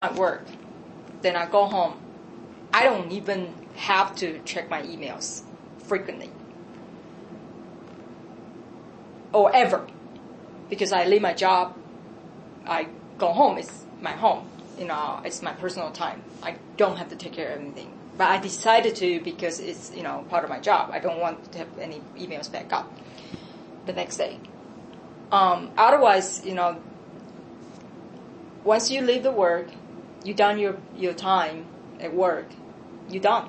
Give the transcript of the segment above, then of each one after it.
at work, then I go home. I don't even have to check my emails frequently or ever, because I leave my job. I go home. It's my home. It's my personal time. I don't have to take care of anything. But I decided to because it's, part of my job. I don't want to have any emails back up the next day. Otherwise, once you leave the work, you done your time at work, you're done.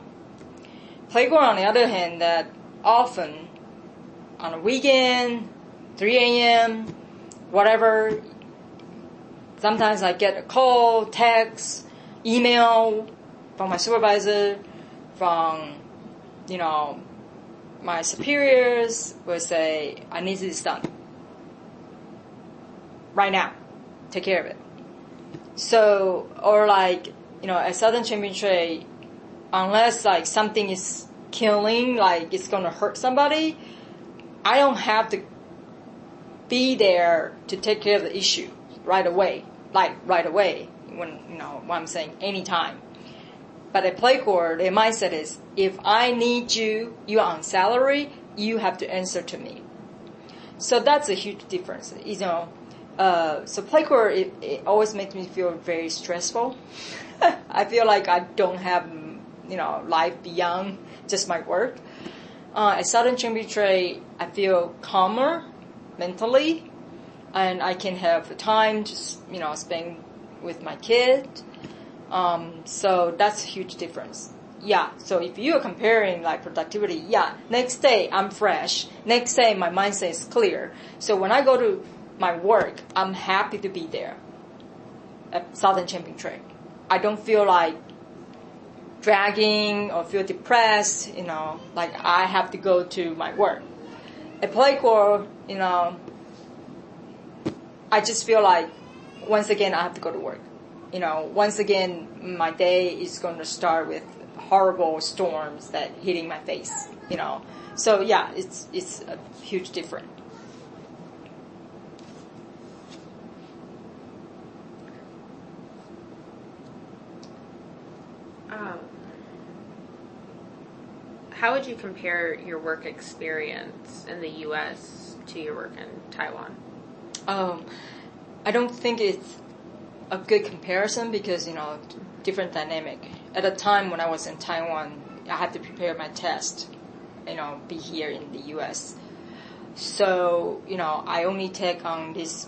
Playground, on the other hand, that often on a weekend, 3 a.m., whatever, sometimes I get a call, text, email from my supervisor, from, my superiors will say, I need this done right now. Take care of it. So, or at Southern Champion Trade, unless something is killing, it's going to hurt somebody, I don't have to be there to take care of the issue right away. Right away, when, what I'm saying, anytime. But at Playcorp, their mindset is, if I need you, you're on salary, you have to answer to me. So that's a huge difference, So Playcorp, it always makes me feel very stressful. I feel like I don't have, life beyond just my work. At Southern Champion Trade, I feel calmer mentally, and I can have time to, spend with my kid. So that's a huge difference. Yeah, so if you're comparing productivity, next day I'm fresh. Next day my mindset is clear. So when I go to my work, I'm happy to be there at Southern Champion Trade. I don't feel like dragging or feel depressed, I have to go to my work. At Playcorp, I just feel like once again I have to go to work. Once again my day is going to start with horrible storms that hitting my face. So yeah, it's a huge difference. How would you compare your work experience in the U.S. to your work in Taiwan? I don't think it's a good comparison because, different dynamic. At the time when I was in Taiwan, I had to prepare my test, be here in the U.S. So, I only take on this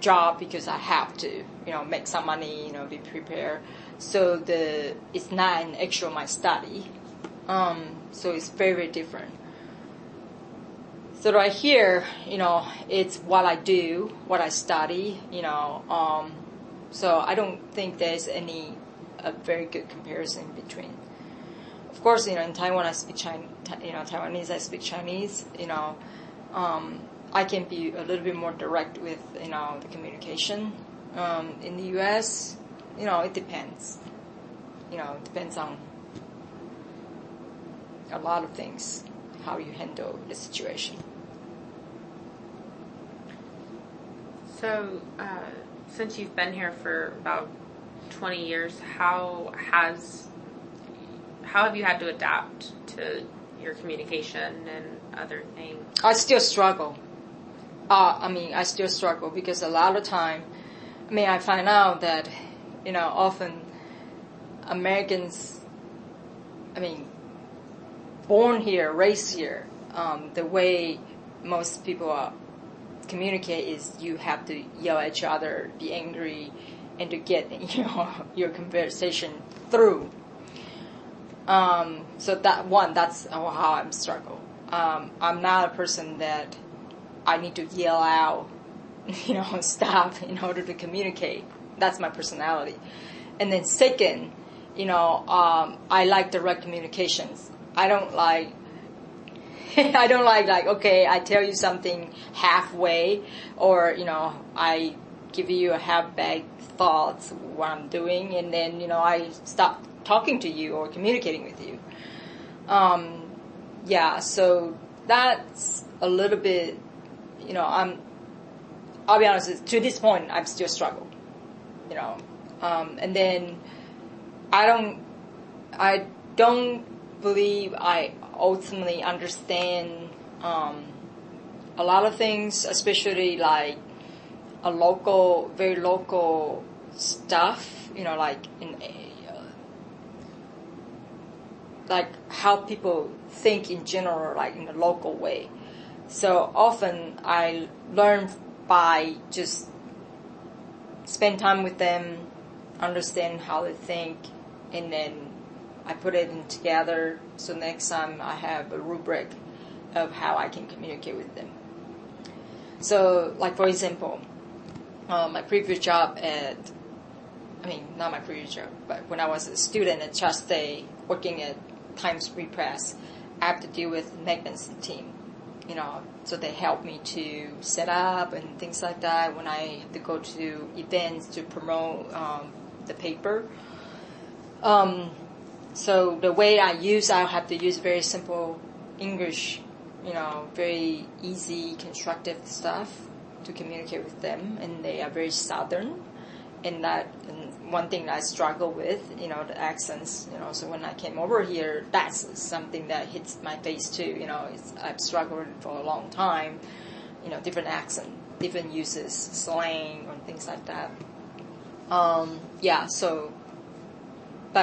job because I have to, make some money, be prepared. So it's not an actual my study. So it's very, very different. So right here, it's what I do, what I study, so I don't think there's a very good comparison between. Of course, in Taiwan I speak Taiwanese, I speak Chinese, I can be a little bit more direct with, the communication. In the U.S., it depends. It depends on a lot of things, how you handle the situation. So, since you've been here for about 20 years, how have you had to adapt to your communication and other things? I still struggle. I still struggle because a lot of time, I find out that, often Americans, born here, raised here, the way most people communicate is you have to yell at each other, be angry, and to get your conversation through. So that's how I'm struggle. I'm not a person that I need to yell out, stuff in order to communicate. That's my personality. And then second, I like direct communications. I don't like okay, I tell you something halfway, or, I give you a half-baked thoughts what I'm doing, and then, I stop talking to you or communicating with you. So that's a little bit, I'll be honest, to this point, I'm still struggle. And then I don't believe I ultimately understand a lot of things, especially like very local stuff, like like how people think in general, like in a local way. So often I learn by just spend time with them, understand how they think, and then I put it in together. So next time I have a rubric of how I can communicate with them. So, like for example, my previous job not my previous job, but when I was a student at Chaste, working at Times Free Press, I have to deal with Megan's team, so they help me to set up and things like that when I have to go to events to promote the paper. So the way I have to use very simple English, very easy, constructive stuff to communicate with them, and they are very Southern, and one thing that I struggle with, the accents, so when I came over here, that's something that hits my face too, I've struggled for a long time, different accent, different uses, slang, or things like that. But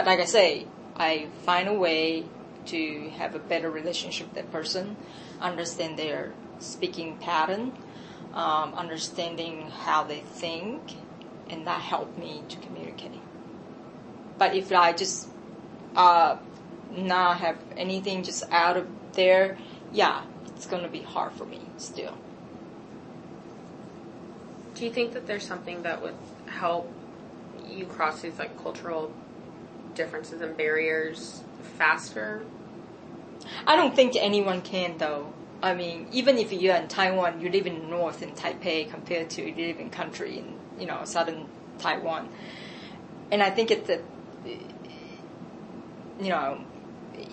like I say, I find a way to have a better relationship with that person, understand their speaking pattern, understanding how they think, and that helped me to communicate. But if I just not have anything just out of there, it's going to be hard for me still. Do you think that there's something that would help you cross these like cultural differences and barriers faster? I don't think anyone can, though. I mean, even if you're in Taiwan, you live in the north in Taipei compared to you live in country in southern Taiwan, and I think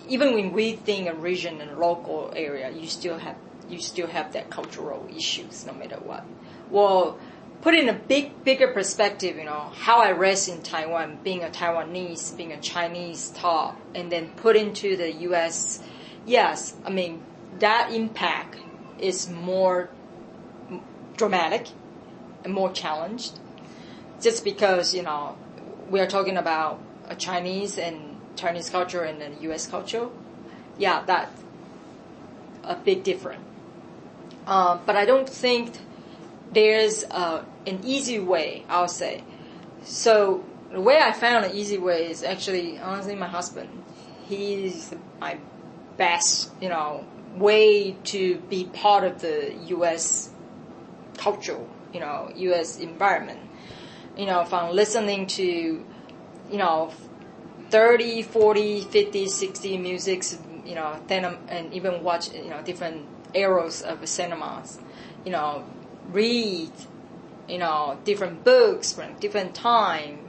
even when we think a region and local area, you still have that cultural issues no matter what. Well, put in a bigger perspective, how I raised in Taiwan, being a Taiwanese, being a Chinese taught, and then put into the U.S. Yes, I mean that impact is more dramatic and more challenged, just because we are talking about a Chinese culture and a U.S. culture. Yeah, that's a big difference. But I don't think there's an easy way, I'll say. So the way I found an easy way is actually, honestly, my husband. He's my best, way to be part of the U.S. culture, U.S. environment. From listening to, 30, 40, 50, 60 musics, and even watch, different eras of cinemas, read, different books from different time,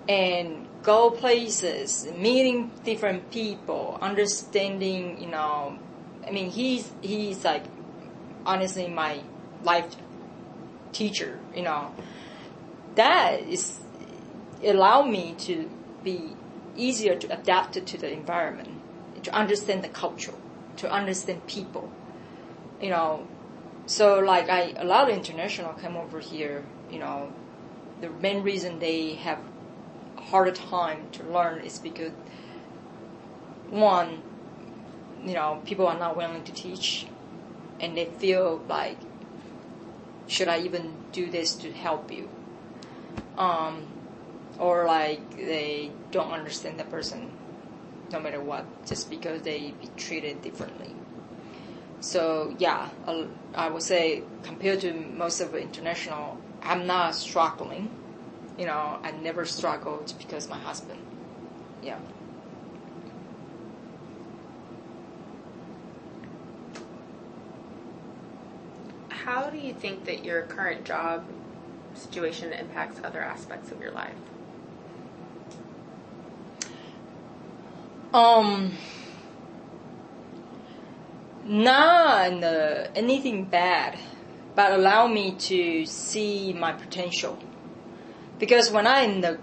and go places, meeting different people, understanding, he's like, honestly, my life teacher, that is allow me to be easier to adapt to the environment, to understand the culture, to understand people, So like a lot of international come over here, the main reason they have a harder time to learn is because one, people are not willing to teach, and they feel like, should I even do this to help you? Or like they don't understand the person no matter what, just because they be treated differently. So I would say compared to most of the international, I'm not struggling. I never struggled because my husband. Yeah. How do you think that your current job situation impacts other aspects of your life? Not anything bad, but allow me to see my potential, Because when I'm in the